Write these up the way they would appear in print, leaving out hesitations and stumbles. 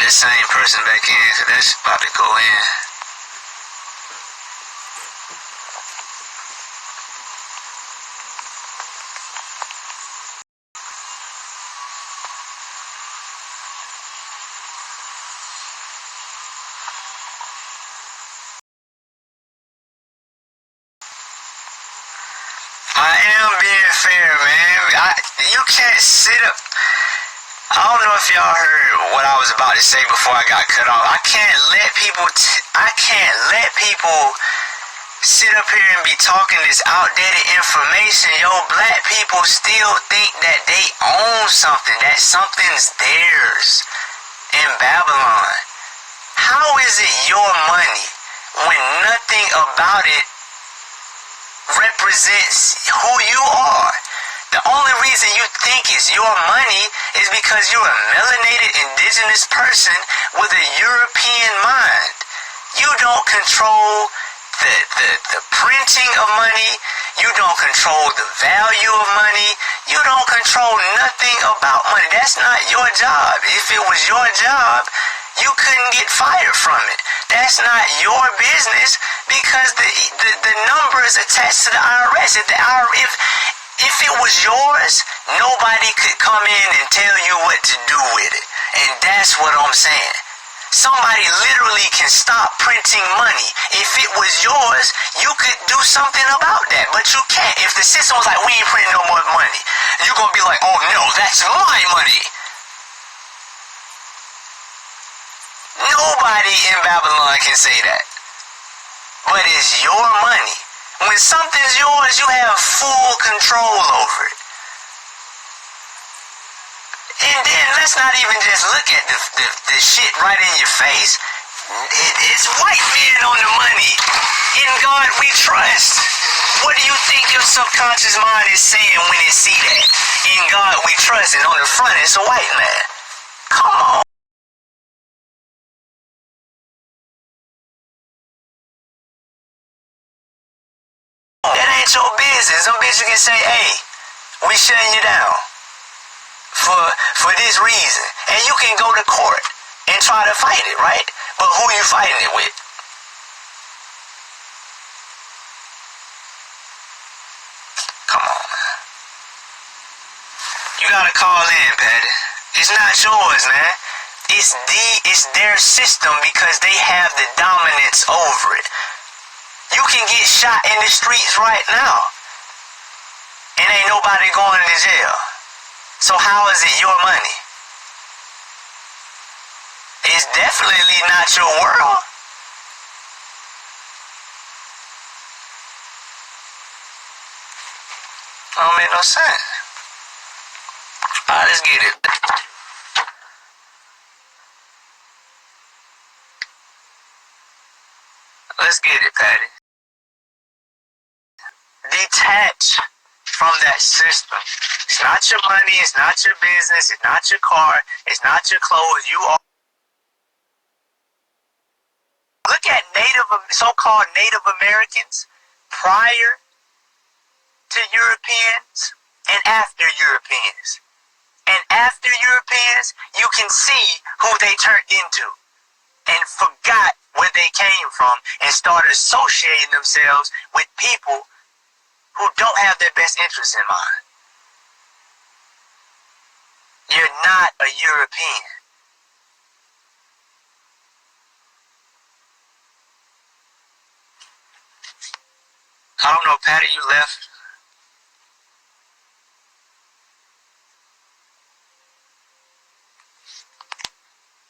that same person back in, cause that's about to go in. I am being fair, man. You can't sit up. I don't know if y'all heard what I was about to say before I got cut off. I can't let people sit up here and be talking this outdated information. Yo, black people still think that they own something, that something's theirs in Babylon. How is it your money when nothing about it represents who you are? The only reason you think it's your money is because you're a melanated indigenous person with a European mind. You don't control the printing of money. You don't control the value of money. You don't control nothing about money. That's not your job. If it was your job, you couldn't get fired from it. That's not your business because the number is attached to the IRS. If it was yours, nobody could come in and tell you what to do with it. And that's what I'm saying. Somebody literally can stop printing money. If it was yours, you could do something about that, but you can't. If the system was like, we ain't printing no more money, you're going to be like, oh no, that's my money. Nobody in Babylon can say that. But it's your money. When something's yours, you have full control over it. And then let's not even just look at the shit right in your face. It's white men on the money. In God we trust. What do you think your subconscious mind is saying when it see that? In God we trust, and on the front it's a white man. Come on. That ain't your business. Some bitch can say, hey, we shutting you down for this reason. And you can go to court and try to fight it, right? But who you fighting it with? Come on, man. You gotta call in, Patty. It's not yours, man. It's their system because they have the dominance over it. You can get shot in the streets right now, and ain't nobody going to jail. So how is it your money? It's definitely not your world. Don't make no sense. Alright, let's get it. Let's get it, Patty. Detach from that system. It's not your money, it's not your business, it's not your car, it's not your clothes. You are. Look at so-called Native Americans prior to Europeans and after Europeans. And after Europeans, you can see who they turned into and forgot where they came from and started associating themselves with people who don't have their best interests in mind. You're not a European. I don't know, Patty, you left.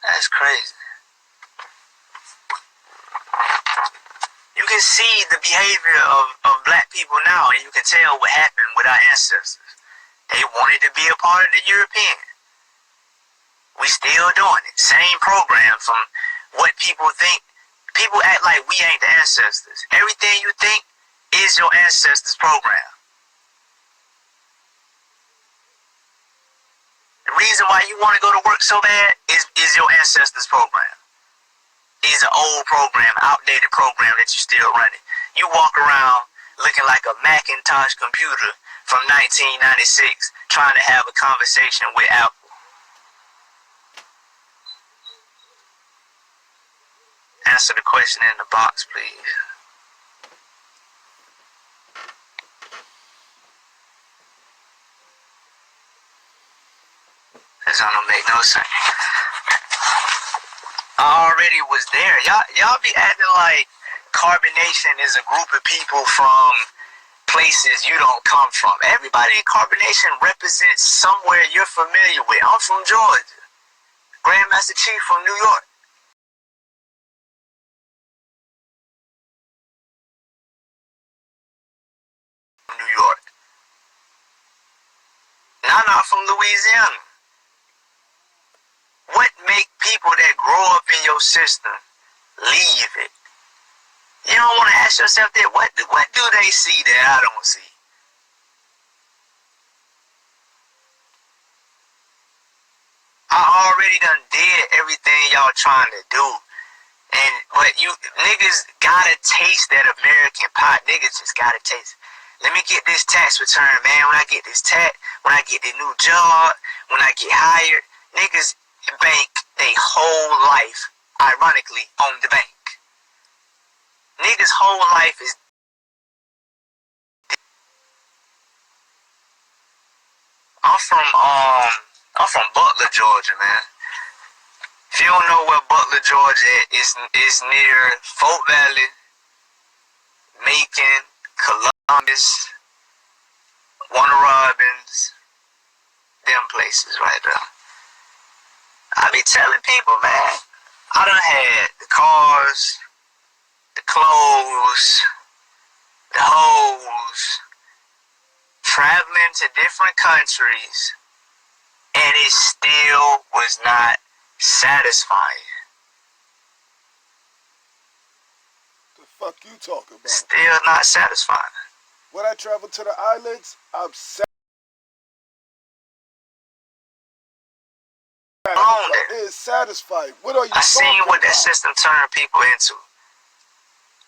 That's crazy. You can see the behavior of black people now, and you can tell what happened with our ancestors. They wanted to be a part of the European. We still doing it. Same program from what people think. People act like we ain't the ancestors. Everything you think is your ancestors' program. The reason why you want to go to work so bad is your ancestors' program. It's an old program, outdated program that you're still running. You walk around looking like a Macintosh computer from 1996 trying to have a conversation with Apple. answer the question in the box, please. That don't make no sense. I already was there. Y'all be acting like CarbonNation is a group of people from places you don't come from. Everybody in CarbonNation represents somewhere you're familiar with. I'm from Georgia. Grandmaster Chief from New York. New York. Nana from Louisiana. What make people that grow up in your system leave it? You don't want to ask yourself that. What do they see that I don't see? I already done did everything y'all trying to do. But you niggas gotta taste that American pie. Niggas just gotta taste it. Let me get this tax return, man. When I get this tax, when I get the new job, when I get hired, niggas bank their whole life, ironically, on the bank. Niggas' whole life is. I'm from Butler, Georgia, man. If you don't know where Butler, Georgia is near Fort Valley, Macon, Columbus, Warner Robins, them places right there. I be telling people, man, I done had the cars, the clothes, the hoes, traveling to different countries, and it still was not satisfying. The fuck you talking about? Still not satisfying. When I travel to the islands, I'm satisfied. It is satisfying. What are you I seen what that about? system turned people into.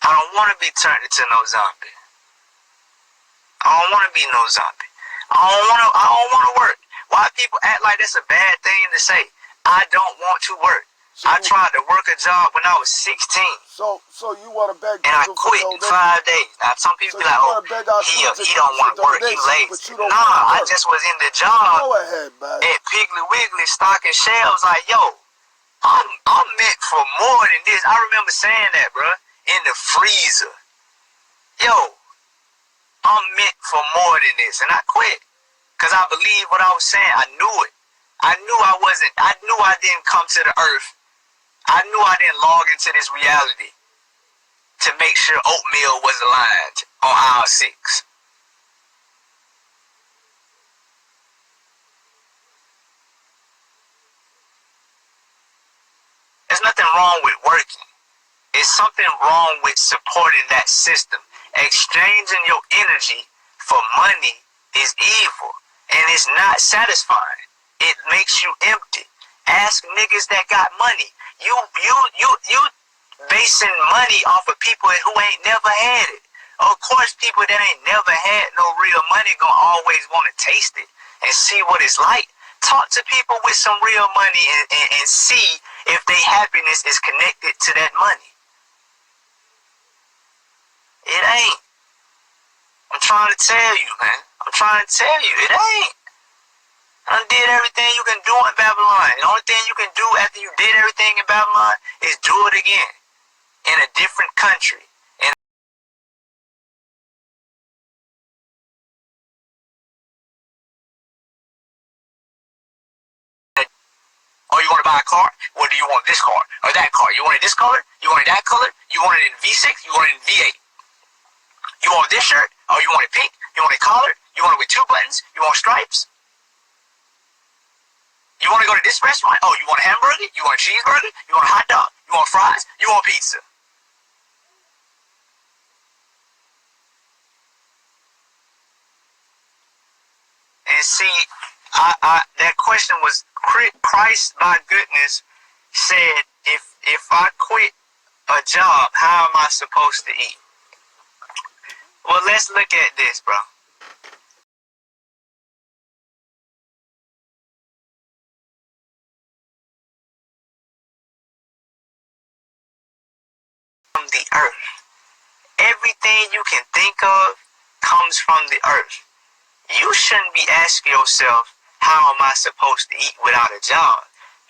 I don't want to be turned into no zombie. I don't want to be no zombie. I don't want to work. Why people act like that's a bad thing to say? I don't want to work. So I tried to work a job when I was 16. So you want to beg and I quit in 5 days. Now some people be like, oh, he don't want to work, he lazy. Nah, I just was in the job. Go ahead, man. At Piggly Wiggly stocking shelves like, yo, I'm meant for more than this. I remember saying that, bro, in the freezer. Yo, I'm meant for more than this. And I quit. Because I believed what I was saying. I knew it. I knew I didn't come to the earth. I knew I didn't log into this reality to make sure oatmeal was aligned on aisle 6. There's nothing wrong with working. It's something wrong with supporting that system. Exchanging your energy for money is evil, and it's not satisfying. It makes you empty. Ask niggas that got money. You basing money off of people who ain't never had it. Of course, people that ain't never had no real money gonna always want to taste it and see what it's like. Talk to people with some real money and see if their happiness is connected to that money. It ain't. I'm trying to tell you, man. I'm trying to tell you, it ain't. I done did everything you can do in Babylon. The only thing you can do after you did everything in Babylon is do it again in a different country. Oh, you want to buy a car? What do you want? This car or that car? You want it this color? You want it that color? You want it in V6? You want it in V8? You want this shirt? Oh, you want it pink? You want it collared? You want it with 2 buttons? You want stripes? You want to go to this restaurant? Oh, you want a hamburger? You want a cheeseburger? You want a hot dog? You want fries? You want pizza? And see, that question was, Christ, my goodness, said, if I quit a job, how am I supposed to eat? Well, let's look at this, bro. from the earth. Everything you can think of comes from the earth. You shouldn't be asking yourself, how am I supposed to eat without a job?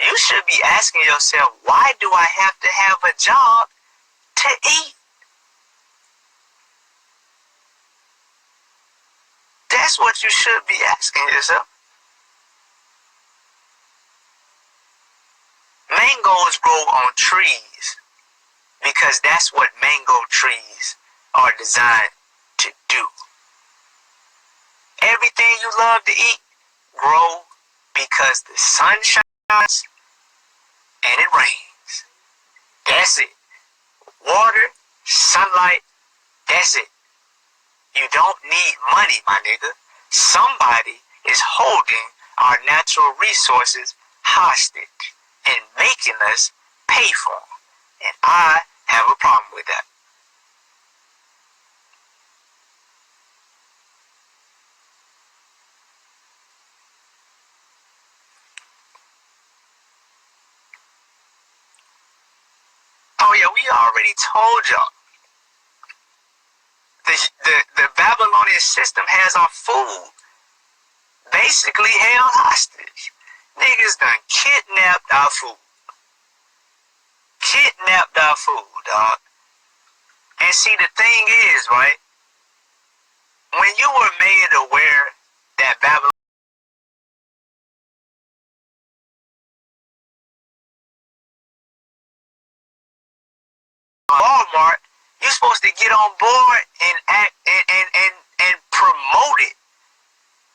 You should be asking yourself, why do I have to have a job to eat? That's what you should be asking yourself. Mangoes grow on trees because that's what mango trees are designed to do. Everything you love to eat grow because the sun shines and it rains. That's it. Water, sunlight, that's it. You don't need money, my nigga. Somebody is holding our natural resources hostage and making us pay for them. And I have a problem with that. Oh yeah, we already told y'all. The Babylonian system has our food basically held hostage. Niggas done kidnapped our food. Kidnapped our food, dog. And see, the thing is, right? When you were made aware that Babylon Walmart, you're supposed to get on board and act and promote it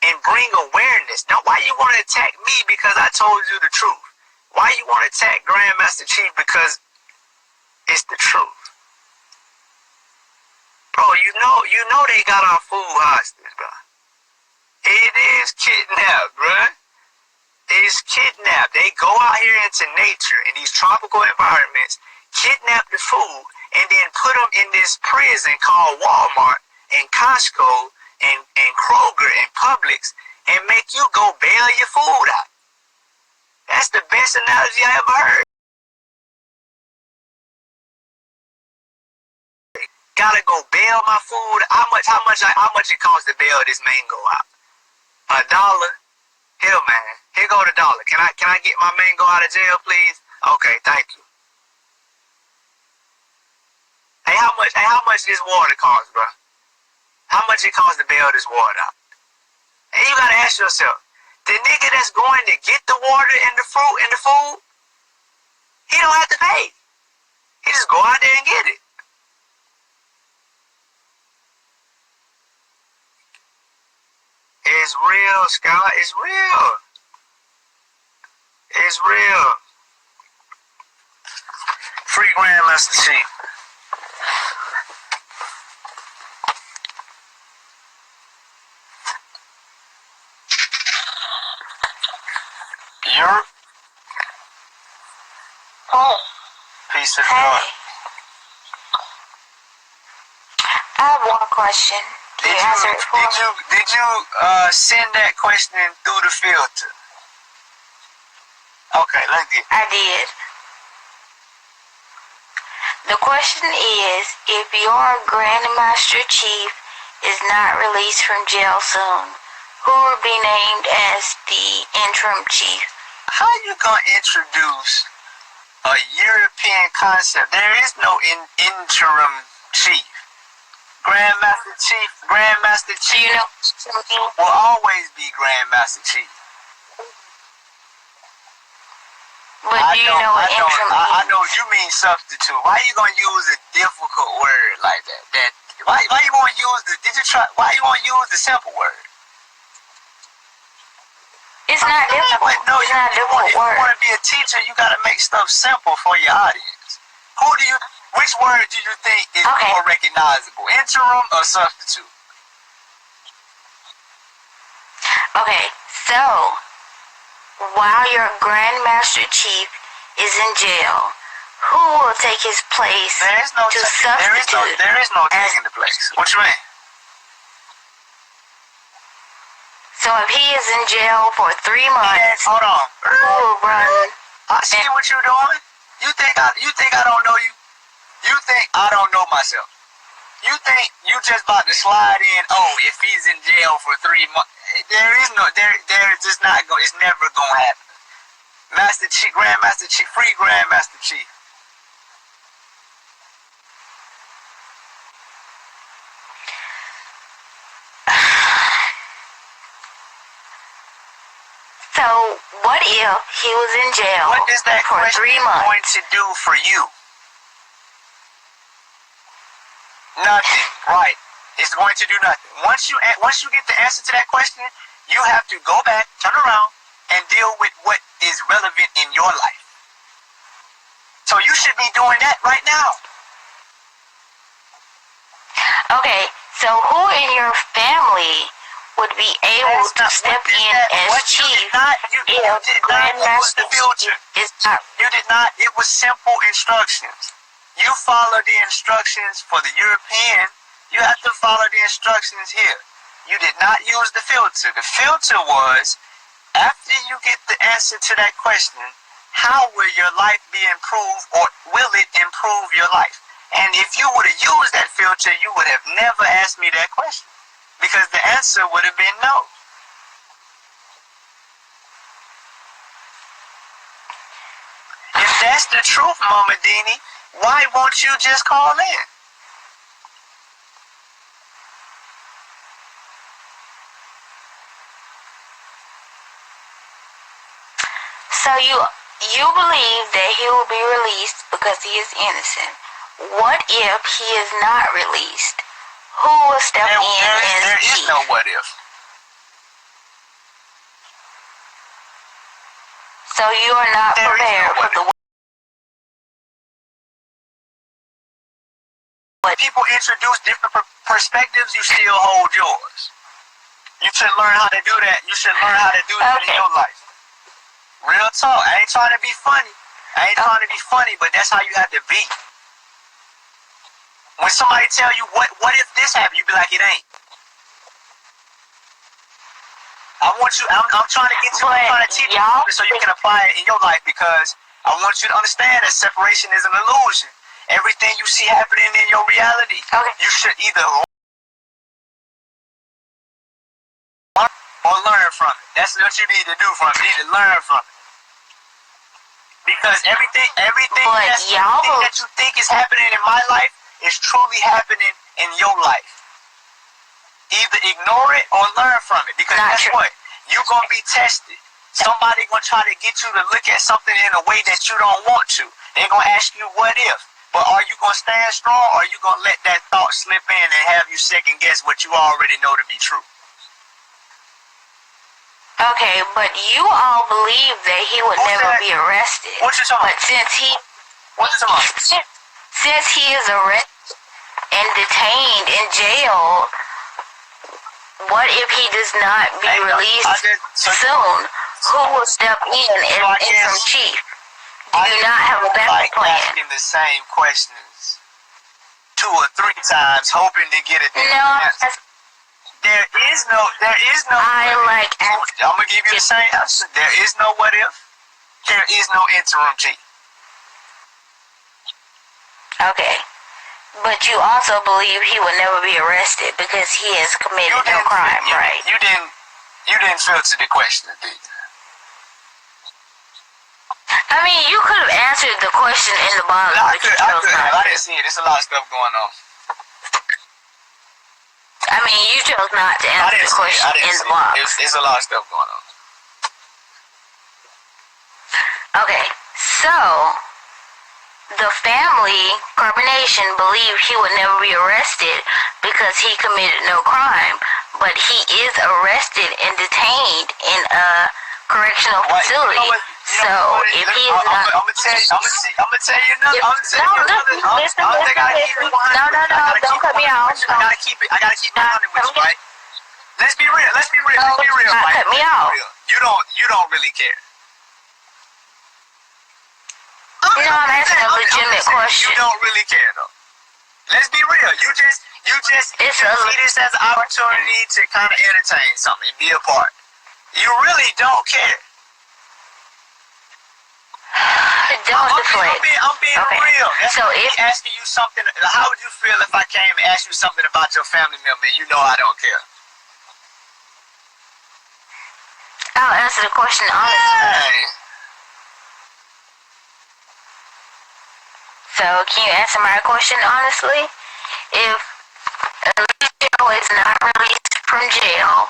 and bring awareness. Now, why you want to attack me because I told you the truth? Why you want to attack Grandmaster Chief because it's the truth? Bro, you know they got our food hostage, bro. It is kidnapped, bro. It's kidnapped. They go out here into nature in these tropical environments, kidnap the food, and then put them in this prison called Walmart and Costco and Kroger and Publix and make you go bail your food out. That's the best analogy I ever heard. Gotta go bail my food. How much it costs to bail this mango out? $1. Here, man. Here go the dollar. Can I get my mango out of jail, please? Okay, thank you. Hey, how much this water cost, bro? How much it costs to bail this water out? And you gotta ask yourself, the nigga that's going to get the water and the fruit and the food, he don't have to pay. He just go out there and get it. It's real, Scott. It's real. It's real. Free Grandmaster Chief. Europe. Oh. Peace of Hey. God. I have one question. Can you answer it for me? Did you send that question through the filter? Okay, let's get. I did. The question is, if your Grandmaster Chief is not released from jail soon, who will be named as the interim chief? How you gonna introduce a European concept? There is no interim chief. Grandmaster Chief Do you know what you mean? will always be Grandmaster Chief. But do you know what interim means? I know you mean substitute. Why you gonna use a difficult word like that? Why you wanna use why you wanna use the simple word? It's not difficult. No, it's not a difficult if you word. want to be a teacher, you gotta make stuff simple for your audience. Which word do you think is more recognizable? Interim or substitute? Okay, so while your Grandmaster Chief is in jail, who will take his place There is no substitute? there is no taking the place. What you mean? So if he is in jail for 3 months, Hold on. who will run? I see what you're doing. You think I don't know you? You think I don't know myself. You think you just about to slide in, oh, if he's in jail for 3 months. There is just not going, it's never going to happen. Master Chief, Grandmaster Chief, free Grandmaster Chief. So, what if he was in jail What is that for question 3 months? going to do for you? Nothing. Right. It's going to do nothing. Once you get the answer to that question, you have to go back, turn around, and deal with what is relevant in your life. So you should be doing that right now. Okay, so who in your family would be able to step in as chief if Grandmaster is not? You did not. It was simple instructions. You follow the instructions for the European. You have to follow the instructions here. You did not use the filter. The filter was, after you get the answer to that question, how will your life be improved, or will it improve your life? And if you would have used that filter, you would have never asked me that question, because the answer would have been no. If that's the truth, Mama Dini, why won't you just call in? So you believe that he will be released because he is innocent. What if he is not released? Who will step in as There is chief? no what if. So you are not There is prepared no for what the When people introduce different perspectives, you still hold yours. You should learn how to do that. You should learn how to do that in your life. Real talk. I ain't trying to be funny. But that's how you have to be. When somebody tell you, what if this happened, you be like, it ain't. I'm trying to get you, I'm trying to teach you so you can apply it in your life, because I want you to understand that separation is an illusion. Everything you see happening in your reality, you should either learn or learn from it. That's what you need to do from it. You need to learn from it. Because everything that you think is happening in my life is truly happening in your life. Either ignore it or learn from it. Because guess what? You're going to be tested. Somebody going to try to get you to look at something in a way that you don't want to. They're going to ask you, what if? But are you going to stand strong, or are you going to let that thought slip in and have you second guess what you already know to be true? Okay, but you all believe that he would never be arrested. What you talking But since he is arrested and detained in jail, what if he does not be released soon? Who will step in as interim chief? Do you not have a backup plan? Asking the same questions 2 or 3 times, hoping to get a different answer. There is no. I'm gonna give you the same answer. There is no what if. There is no interim chief. Okay, but you also believe he will never be arrested because he has committed no crime, right? You didn't filter the question, did you? I mean, you could have answered the question in the bottom, but you chose not to. I didn't see it. There's a lot of stuff going on. I mean, you chose not to answer the question in the box. There's a lot of stuff going on. Okay, so the family, CarbonNation, believed he would never be arrested because he committed no crime, but he is arrested and detained in a correctional facility. So if he is not, I'm gonna tell you another. Don't cut me off. I gotta keep it 100 with you, right? Let's be real. Let's be real, right? Cut me off. You don't really care. I'm asking a legitimate question. You don't really care, though. Let's be real. You just see this as an opportunity to kind of entertain something, be a part. You really don't care. Don't deflect. I'm being Okay. real. That's So me if asking you something. How would you feel if I came and asked you something about your family member and you know I don't care? I'll answer the question honestly. Hey. So can you answer my question honestly? If Alicia is not released from jail,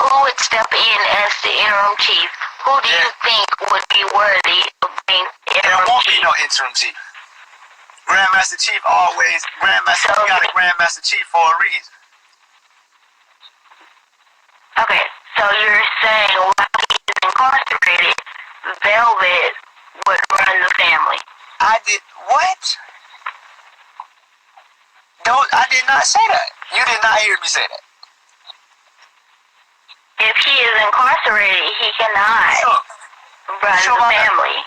who would step in as the interim chief? Who do you think would be worthy of being There interim won't be chief? no interim chief. Grandmaster Chief always, Grandmaster, you got a Grandmaster Chief for a reason. Okay, so you're saying while he is incarcerated, Velvet would run the family. I did, what? I did not say that. You did not hear me say that. If he is incarcerated, he cannot run Sure the about that? family.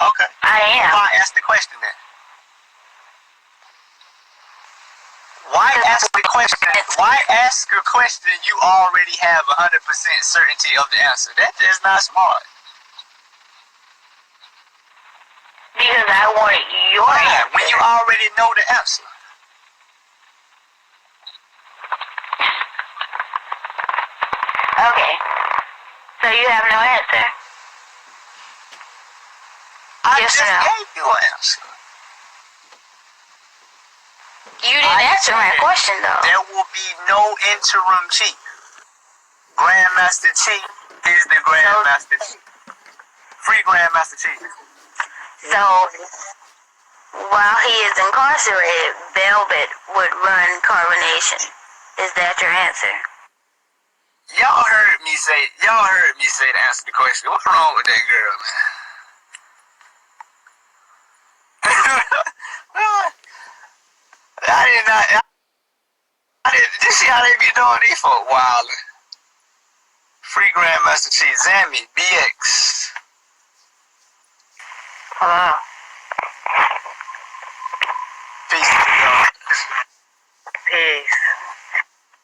Okay. I am. Why ask the question then? Why ask the question? Why ask a question you already have 100% certainty of the answer? That is not smart. Because I want your Why? answer. When you already know the answer. Okay. So you have no answer? I Yes just or no? gave you an answer. You didn't answer my question though. There will be no interim chief. Grandmaster Chief is the Grandmaster Chief. Free Grandmaster Chief. So while he is incarcerated, Velvet would run CarbonNation. Is that your answer? Y'all heard me say to answer the question. What's wrong with that girl, man? You see how they be doing these for a while. Free Grandmaster Chief, Zammy, BX. Hello. Peace to y'all. Peace.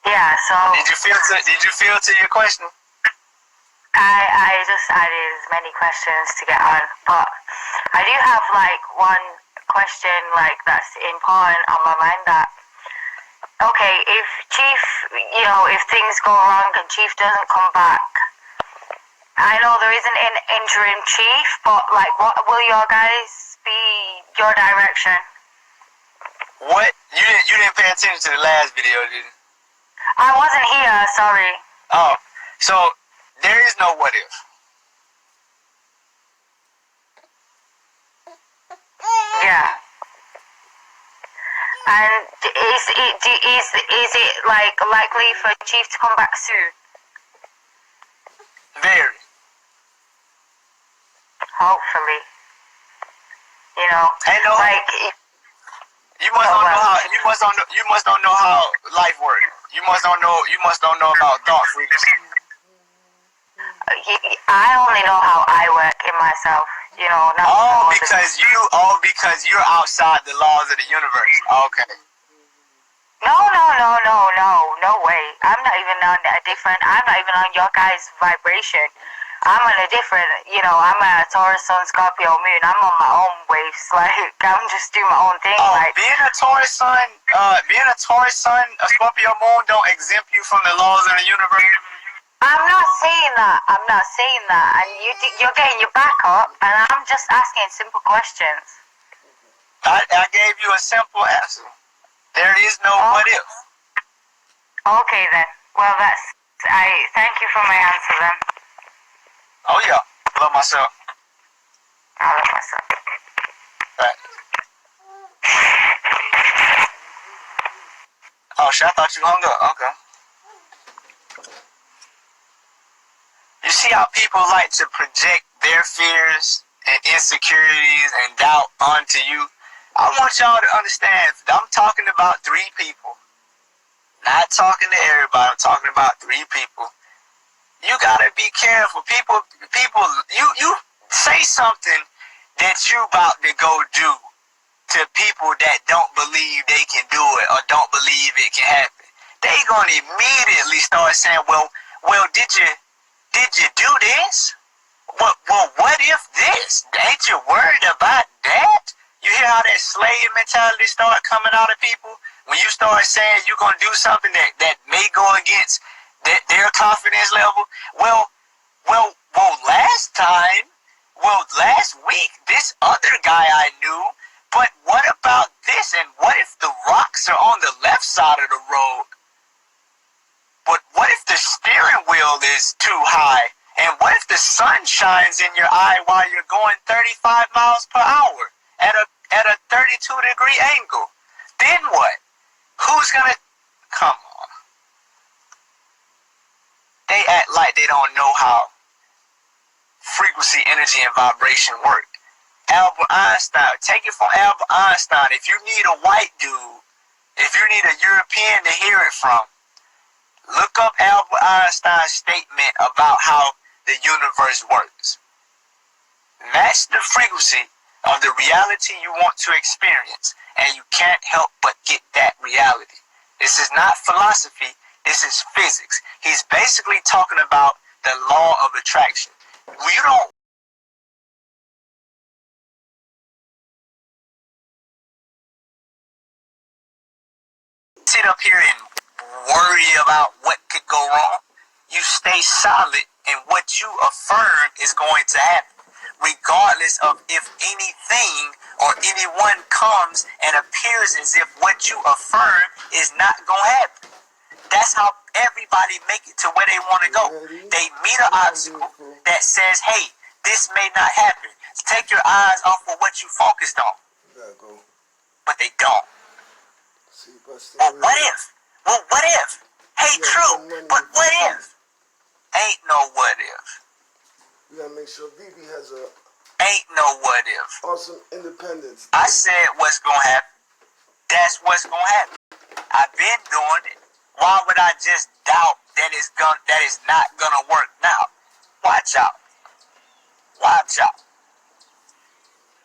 Yeah, so Did you feel to your question? I just added as many questions to get on, but I do have like one question like that's important on my mind that okay, if Chief, if things go wrong and Chief doesn't come back, I know there isn't an interim chief, but like what will your guys be your direction? What? You didn't pay attention to the last video, did you? I wasn't here, sorry. Oh, so there is no what if. Yeah. And is it like likely for Chief to come back soon? Very. Hopefully. Ain't no. Like You must don't know how life works. You must don't know about thought frequency. I only know how I work in myself. Not Because you're outside the laws of the universe. Okay. No way. I'm not even on your guys' vibration. I'm on a different, I'm a Taurus Sun Scorpio Moon. I'm on my own waves. Like, I'm just doing my own thing. Like, being a Taurus Sun, a Scorpio Moon don't exempt you from the laws of the universe. I'm not saying that. And you're getting your back up, and I'm just asking simple questions. I gave you a simple answer. There is no what if. Okay then. Well, I thank you for my answer then. Oh yeah, love myself. I love myself. Right. Oh shit, I thought you hung up. Okay. You see how people like to project their fears and insecurities and doubt onto you? I want y'all to understand, I'm talking about 3 people. Not talking to everybody, I'm talking about 3 people. You gotta be careful. People, you say something that you about to go do to people that don't believe they can do it or don't believe it can happen. They gonna immediately start saying, well, did you do this? Well, what if this? Ain't you worried about that? You hear how that slave mentality start coming out of people? When you start saying you're going to do something that may go against their confidence level? Well, last week, this other guy I knew, but what about this? And what if the rocks are on the left side of the road? But what if the steering wheel is too high? And what if the sun shines in your eye while you're going 35 miles per hour at a 32-degree angle? Then what? Who's gonna... Come on. They act like they don't know how frequency, energy, and vibration work. Albert Einstein, take it from Albert Einstein. If you need a white dude, if you need a European to hear it from, look up Albert Einstein's statement about how the universe works. Match the frequency of the reality you want to experience, and you can't help but get that reality. This is not philosophy, this is physics. He's basically talking about the law of attraction. You don't sit up here and worry about what could go wrong. You stay solid in what you affirm is going to happen, regardless of if anything or anyone comes and appears as if what you affirm is not going to happen. That's how everybody make it to where they want to go. They meet an obstacle that says, hey, this may not happen. Take your eyes off of what you focused on. But they don't. Well, what if? Well, what if? Hey, true, but what if? Ain't no what if. We gotta make sure Vivi has a Ain't no what if. awesome independence. I said what's gonna happen. That's what's gonna happen. I've been doing it. Why would I just doubt that it's not gonna work now? Watch out. Watch out.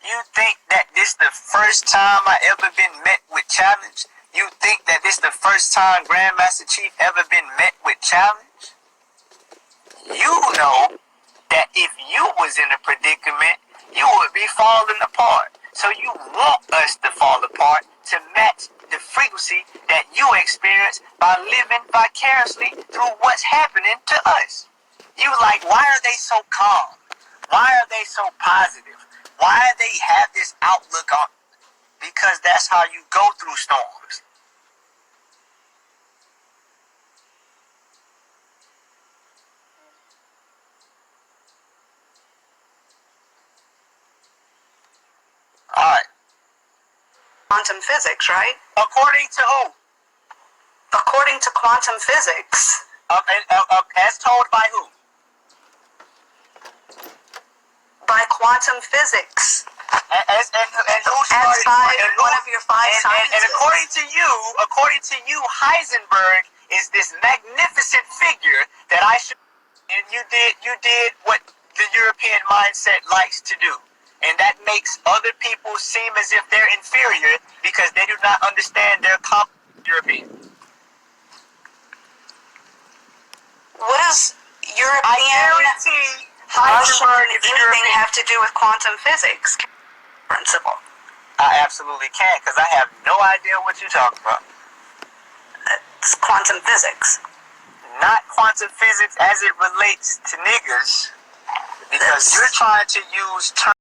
You think that this the first time I ever been met with challenge? You think that this the first time Grandmaster Chief ever been met with challenge? You know that if you was in a predicament, you would be falling apart. So you want us to fall apart to match the frequency that you experience by living vicariously through what's happening to us. You like, why are they so calm? Why are they so positive? Why do they have this outlook on? Because that's how you go through storms. Alright. Quantum physics, right? According to who? According to quantum physics. As told by who? By quantum physics. And who As started? by and one of your five and sciences. according to you, Heisenberg is this magnificent figure that I should. And you did what the European mindset likes to do. And that makes other people seem as if they're inferior because they do not understand their European. What does I European, guarantee Russian, Heisenberg is anything European. have to do with quantum physics principle? I absolutely can, because I have no idea what you're talking about. It's quantum physics. Not quantum physics as it relates to niggers, because you're trying to use terms.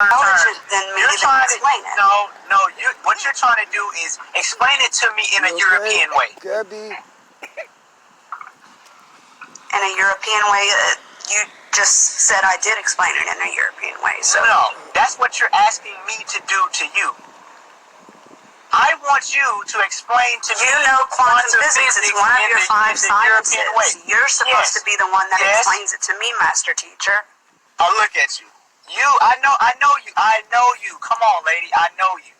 Intelligent than me You're to trying to explain it. no. What you're trying to do is explain it to me in a European way. Gabby, In a European way, you just said I did explain it in a European way. So No, that's what you're asking me to do to you. I want you to explain to me. you know quantum physics is one of in your the- five in the European way. sciences. You're supposed Yes. to be the one that Yes. explains it to me, Master Teacher. Oh, look at you. I know you. Come on, lady. I know you.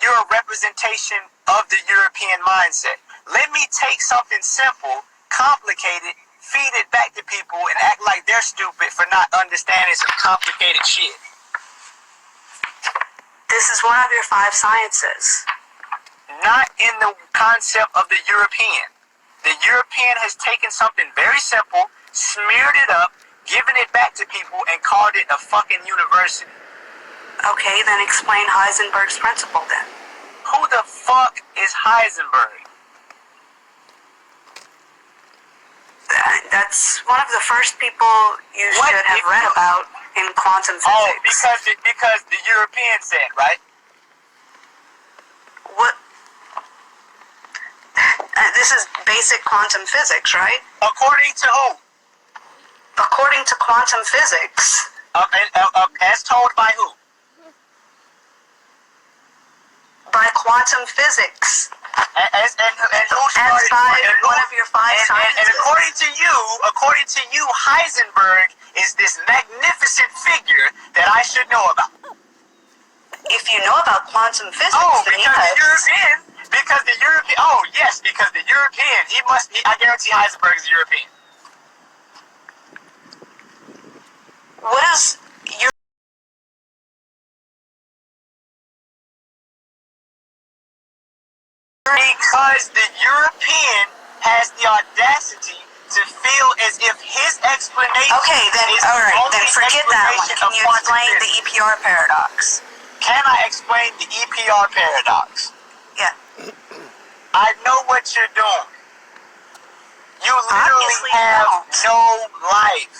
You're a representation of the European mindset. Let me take something simple, complicated, feed it back to people, and act like they're stupid for not understanding some complicated shit. This is one of your 5 sciences. Not in the concept of the European. The European has taken something very simple, smeared it up, given it back to people, and called it a fucking university. Okay, then explain Heisenberg's principle then. Who the fuck is Heisenberg? That's one of the first people you What should have if read you- about in quantum physics. Oh, because the European said, right? What? This is basic quantum physics, right? According to who? According to quantum physics, As told by who? by quantum physics, And who as started? by and who- one of your 5 and sciences. according to you, Heisenberg is this magnificent figure that I should know about. If you know about quantum physics, Oh, then because yes. the European. Oh, yes, because the European. I guarantee Heisenberg is European. What is your... Because the European has the audacity to feel as if his explanation Okay, then, is alright, the then only forget that one. explanation Can of you quantum explain the physics. EPR paradox? Can I explain the EPR paradox? Yeah. I know what you're doing. You literally Obviously have don't. no life.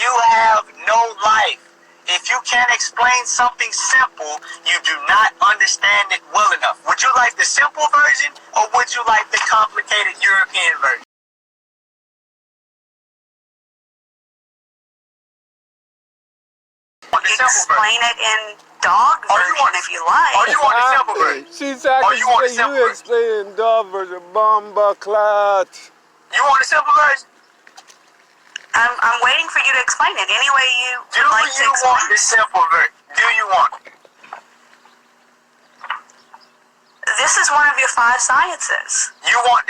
You have no life. If you can't explain something simple, you do not understand it well enough. Would you like the simple version, or would you like the complicated European version? Want the simple version? Explain it in dog Or you version want- if you like. or you want the simple version? She's Oh, you want the actually simple you version? explaining dog version. Bomba clot. You want the simple version? I'm waiting for you to explain it any way you Do would like to you want explain the it. simple version? Do you want it? This is one of your 5 sciences. You want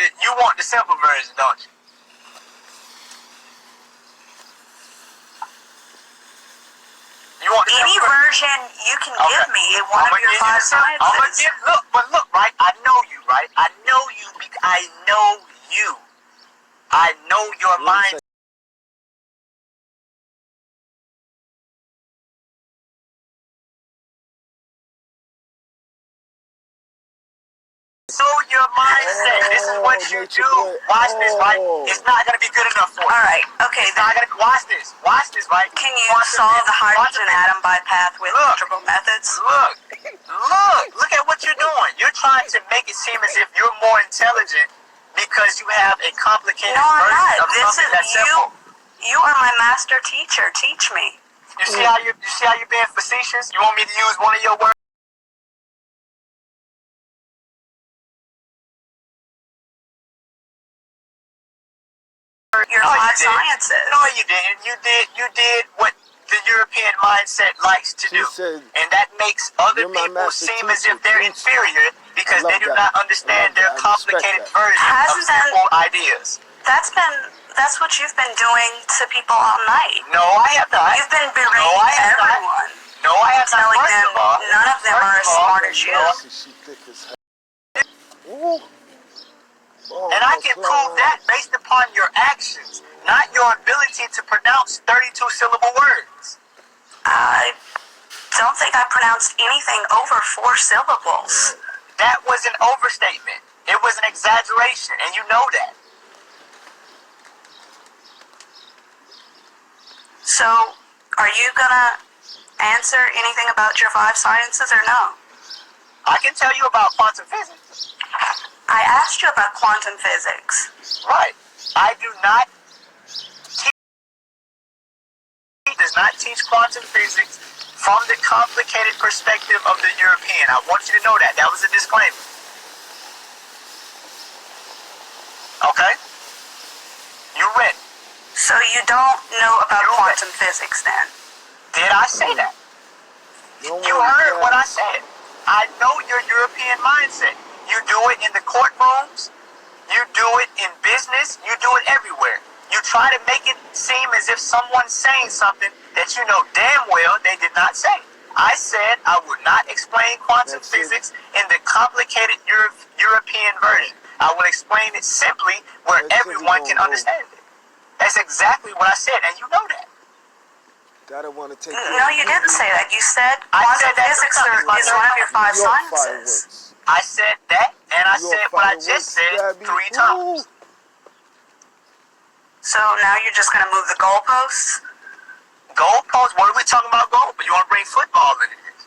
the simple version, don't you? You want the Any simple version? version you can give me in one I'ma of your give you 5 the simple- I'ma sciences. give, look, right? I know you, right? I know you. I know you. I know your mind. Know your mindset. This is what you Nature do. Boy. Watch this, right? Oh. It's not gonna be good enough for you. Alright, okay It's then. not gonna watch this. Watch this, right? Can you Quantum solve the physics, hydrogen quantum atom bypass with Look. integral methods? Look at what you're doing. You're trying to make it seem as if you're more intelligent because you have a complicated No, I'm version not. of This something is that's simple. you are my master teacher. Teach me. You see how you're being facetious? You want me to use one of your words? Your No, you 5 didn't. sciences. No, you didn't. You did what the European mindset likes to She do. said, And that makes other "You're my people master seem as teacher. if they're Teach." inferior because I they love do that. not I understand love their that. I respect complicated that. version of Hasn't that- simple ideas. That's what you've been doing to people all night. No, I have not. You've been berating No, I have not. everyone. No, I have not. Telling First them of all, none of them are as smart as you. She thick as hell. Ooh. Bomba And I can clot. prove that based upon your actions, not your ability to pronounce 32-syllable words. I don't think I pronounced anything over 4 syllables. That was an overstatement. It was an exaggeration, and you know that. So, are you gonna answer anything about your 5 sciences or no? I can tell you about quantum physics. I asked you about quantum physics. Right. I do not teach. He does not teach quantum physics from the complicated perspective of the European. I want you to know that. That was a disclaimer. Okay? You ready? So you don't know about quantum physics then? Did I say that? Don't You worry, heard Dad. what I said. I know your European mindset. You do it in the courtrooms. You do it in business. You do it everywhere. You try to make it seem as if someone's saying something that you know damn well they did not say. I said I would not explain quantum That's it. physics in the complicated European version. I will explain it simply where That's it, we everyone can gonna go. understand it. That's exactly what I said, and you know that. Gotta want to take No, you didn't say that. You said I quantum said that physics three times. is one of your five New York sciences. fireworks. I said that, and I New York said what I just fireworks, said Gabby. 3 times. Woo. So now you're just going to move the goalposts? Goalposts? What are we talking about goalposts? You want to bring football into this?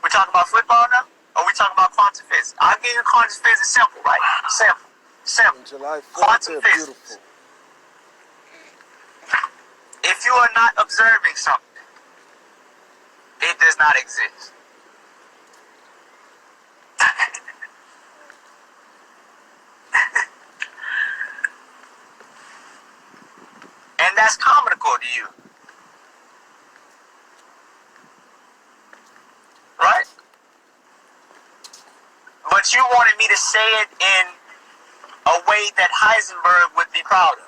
We talking about football now? Or we talking about quantum physics? I'll give you quantum physics simple, right? Simple. On July 4th, Quantum they're physics. beautiful. If you are not observing something, it does not exist. And that's comical to you. Right? But you wanted me to say it in a way that Heisenberg would be proud of.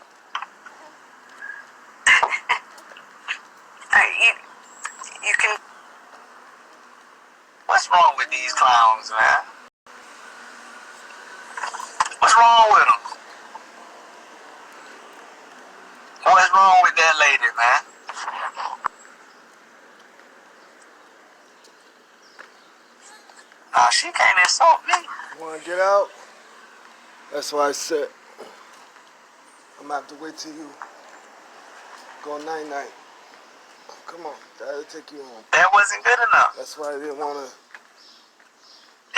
You can... What's wrong with these clowns, man? What's wrong with them? What's wrong with that lady, man? Nah, she can't insult me. You want to get out? That's why I said I'm going to have to wait till you go night-night. Come on, that'll take you home. That wasn't good enough. That's why I didn't want to.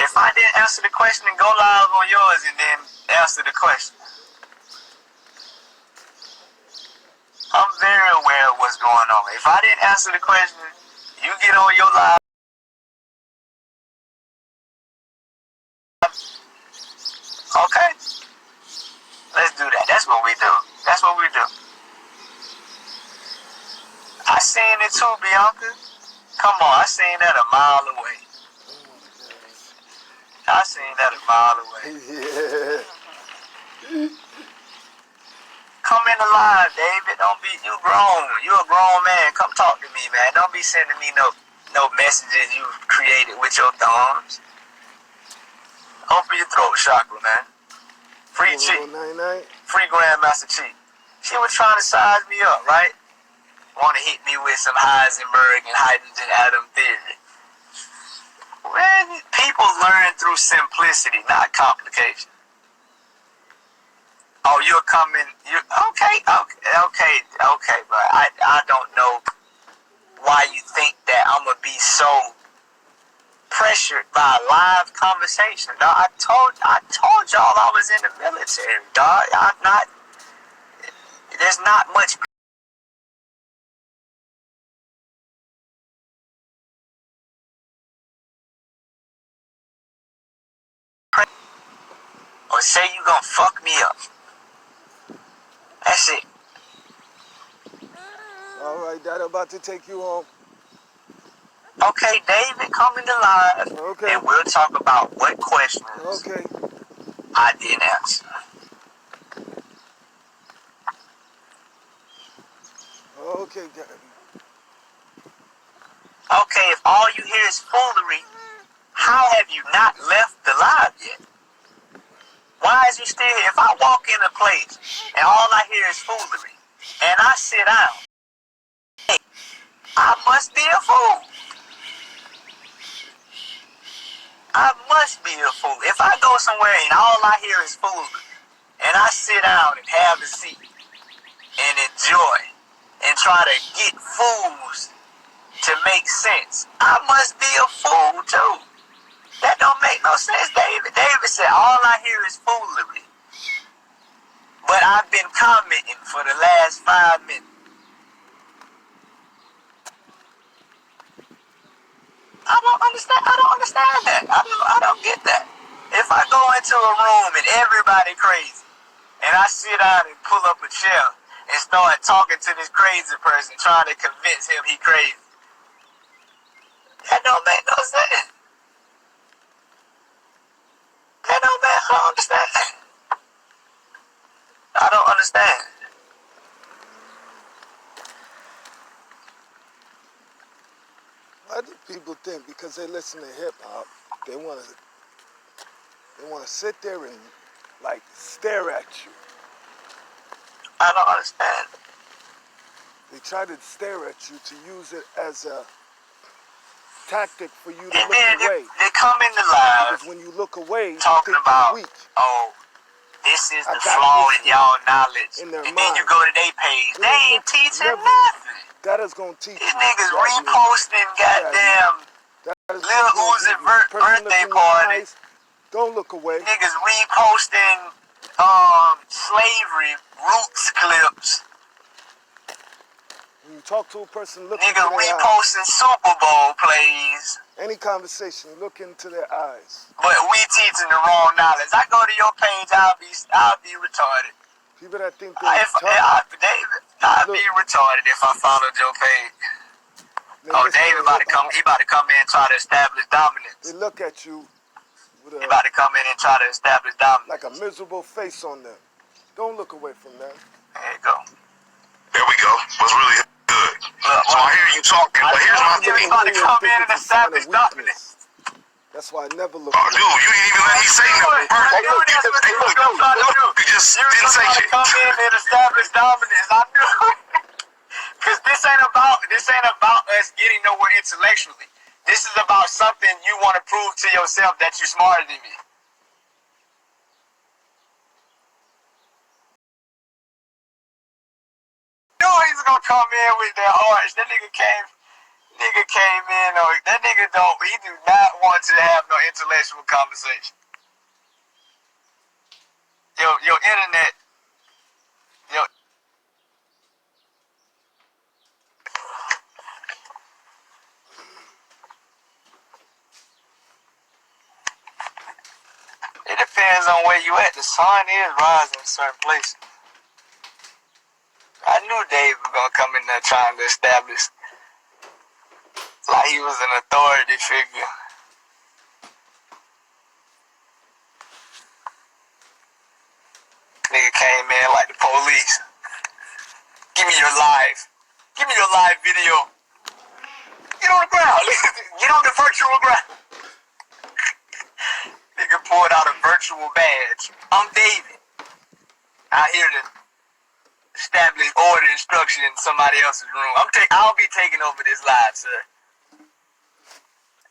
If I didn't answer the question, go live on yours and then answer the question. I'm very aware of what's going on. If I didn't answer the question, you get on your live. Okay? Let's do that. That's what we do. That's what we do. I seen it too, Bianca. Come on, I seen that a mile away. I seen that a mile away. Yeah. Come in the line, David. Don't be, you grown. You a grown man. Come talk to me, man. Don't be sending me no messages you created with your thumbs. Open your throat chakra, man. Free Chi. Night-night. Free Grandmaster Chi. She was trying to size me up, right? Want to hit me with some Heisenberg and hydrogen atom theory. Well, people learn through simplicity, not complication. Oh, you're coming. Okay, but I don't know why you think that I'm gonna be so pressured by a live conversation, dog. I told y'all I was in the military, dog. I'm not. There's not much. Or say you gonna fuck me up. That's it. All right, Dad, about to take you home. Okay, David, come into live, Okay. and we'll talk about what questions Okay. I didn't answer. Okay, Daddy. Okay, if all you hear is foolery, how have you not left the live yet? Why is you still here? If I walk in a place and all I hear is foolery, and I sit down, hey, I must be a fool. I must be a fool. If I go somewhere and all I hear is foolery, and I sit down and have a seat and enjoy and try to get fools to make sense, I must be a fool too. That don't make no sense, David. David said all I hear is foolery. But I've been commenting for the last 5 minutes. I don't understand that. I don't get that. If I go into a room and everybody crazy, and I sit down and pull up a chair and start talking to this crazy person, trying to convince him he crazy, that don't make no sense. I don't understand. I don't understand. people think because they listen to hip hop, they want to sit there and like stare at you. I don't understand. They try to stare at you to use it as a tactic for you to And look then away. they come in the live Because when you look away, talking you think about, you're weak. oh, this is I the got flaw this in y'all knowledge. in their And then you mind. go to their page. They ain't teaching nothing. That is going to teach These you. niggas that reposting goddamn that is Lil what Uzi you person birthday look in your party. eyes, don't look away. Niggas reposting slavery roots clips. When you talk to a person, look into Niggas their eyes. reposting Super Bowl plays. Any conversation, look into their eyes. But we teaching the wrong knowledge. I go to your page, I'll be retarded. People that think they're I'd be retarded if I followed your page. Oh, David about to come. He about to come in and try to establish dominance. They look at you with He about to come in and try to establish dominance. like a miserable face on them. Don't look away from them. There you go. There we go. Was really good. So I hear you talking, but here's my thing. He about to come in and establish dominance. That's why I never look Oh, away. dude, you didn't even let me say nothing. Hey, look, you just didn't say shit. Come in and establish dominance. I knew it. Cause this ain't about us getting nowhere intellectually. This is about something you want to prove to yourself that you're smarter than me. You knew he's gonna come in with that arch. That nigga came in. That nigga he do not want to have no intellectual conversation. Your internet. It depends on where you at. The sun is rising in certain places. I knew Dave was gonna come in there trying to establish like he was an authority figure. Nigga came in like the police. Give me your live video. Get on the ground. Get on the virtual ground. Nigga pulled out a virtual badge. I'm David. Out here to establish order and structure in somebody else's room. I'll be taking over this live, sir.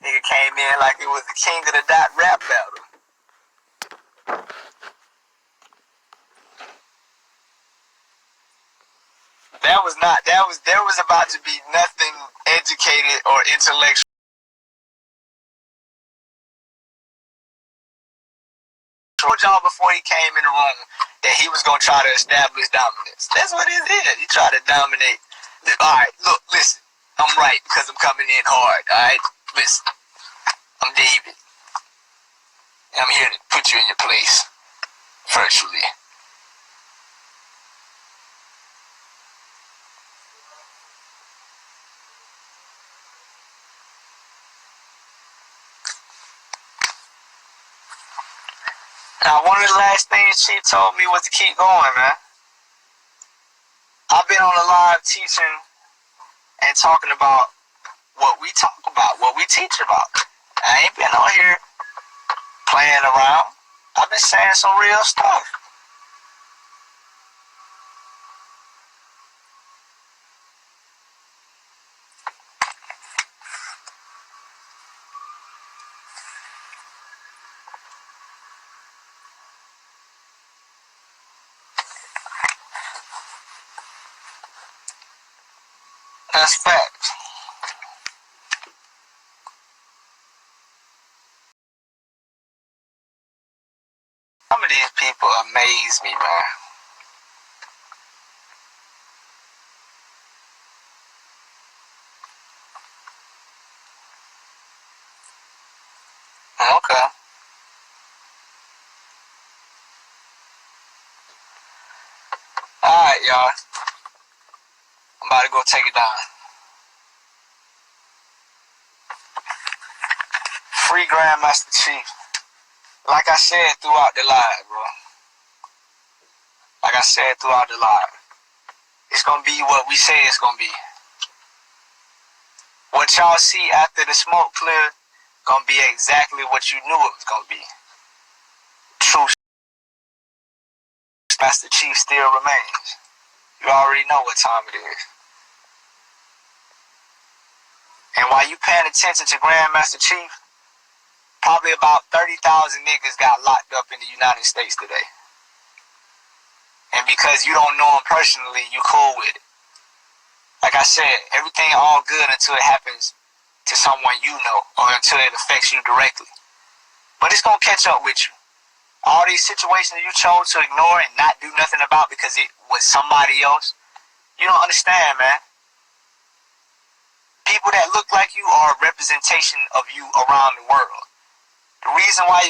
Nigga came in like it was the king of the dot rap battle. There was about to be nothing educated or intellectual. I told y'all before he came in the room that he was gonna try to establish dominance. That's what he did. He tried to dominate. Alright, look, listen. I'm right because I'm coming in hard, alright? Listen. I'm David. I'm here to put you in your place. Virtually. Now, one of the last things she told me was to keep going, man. I've been on the live teaching and talking about what we talk about, what we teach about. I ain't been on here playing around. I've been saying some real stuff. That's facts. Some of these people amaze me, man. Okay. Alright, y'all. I'm about to go take it down. Free Grandmaster Chief. Like I said throughout the live, bro. Like I said throughout the live. It's gonna be what we say it's gonna be. What y'all see after the smoke clear gonna be exactly what you knew it was gonna be. True. Master Chief still remains. You already know what time it is. And while you paying attention to Grandmaster Chief, probably about 30,000 niggas got locked up in the United States today. And because you don't know him personally, you cool with it. Like I said, everything all good until it happens to someone you know or until it affects you directly. But it's gonna catch up with you. All these situations that you chose to ignore and not do nothing about because it was somebody else, you don't understand, man. People that look like you are a representation of you around the world. The reason why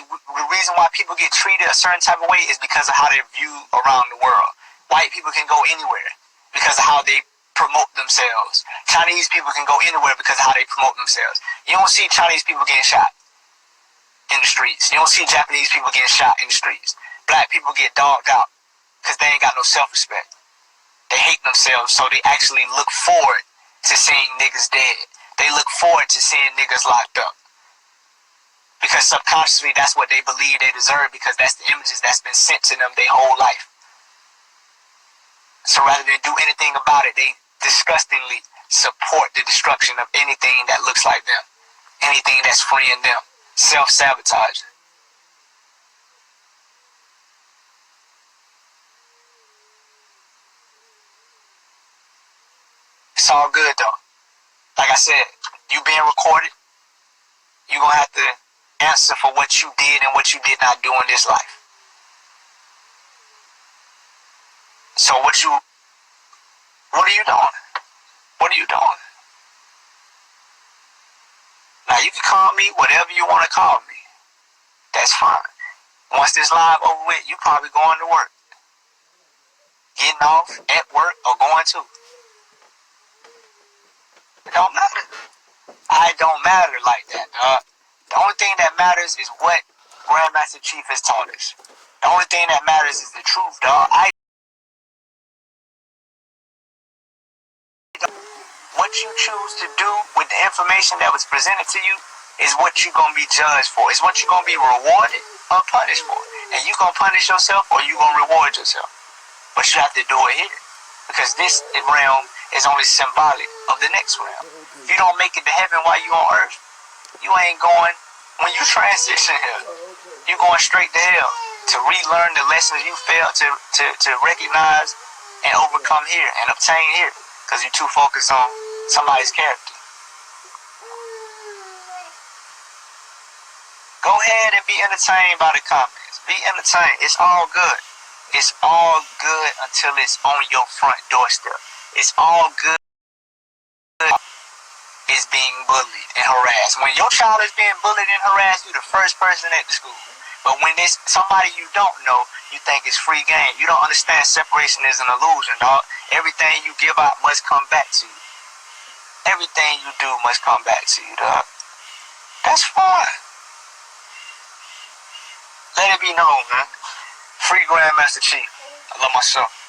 people get treated a certain type of way is because of how they're viewed around the world. White people can go anywhere because of how they promote themselves. Chinese people can go anywhere because of how they promote themselves. You don't see Chinese people getting shot in the streets. You don't see Japanese people getting shot in the streets. Black people get dogged out because they ain't got no self-respect. They hate themselves, so they actually look forward to seeing niggas dead. They look forward to seeing niggas locked up. Because subconsciously, that's what they believe they deserve because that's the images that's been sent to them their whole life. So rather than do anything about it, they disgustingly support the destruction of anything that looks like them. Anything that's freeing them. Self-sabotage. It's all good though. Like I said, you being recorded, you're going to have to answer for what you did and what you did not do in this life. So what are you doing? What are you doing? Now you can call me whatever you want to call me. That's fine. Once this live over with, you probably going to work. Getting off at work or going to. It don't matter. I don't matter like that, dog. The only thing that matters is what Grandmaster Chief has taught us. The only thing that matters is the truth, dog. What you choose to do with the information that was presented to you is what you're going to be judged for. It's what you're going to be rewarded or punished for. And you're going to punish yourself or you're going to reward yourself. But you have to do it here. Because this realm is only symbolic of the next realm. If you don't make it to heaven while you're on earth, you ain't going, when you transition here, you're going straight to hell to relearn the lessons you failed to recognize and overcome here and obtain here. Because you're too focused on somebody's character. Go ahead and be entertained by the comments. Be entertained. It's all good. It's all good until it's on your front doorstep. It's all good. Is being bullied and harassed. When your child is being bullied and harassed, you're the first person at the school. But when it's somebody you don't know, you think it's free game. You don't understand separation is an illusion, dog. Everything you give out must come back to you. Everything you do must come back to you, dog. That's fine. Let it be known, man. Free Grandmaster Chief. I love myself.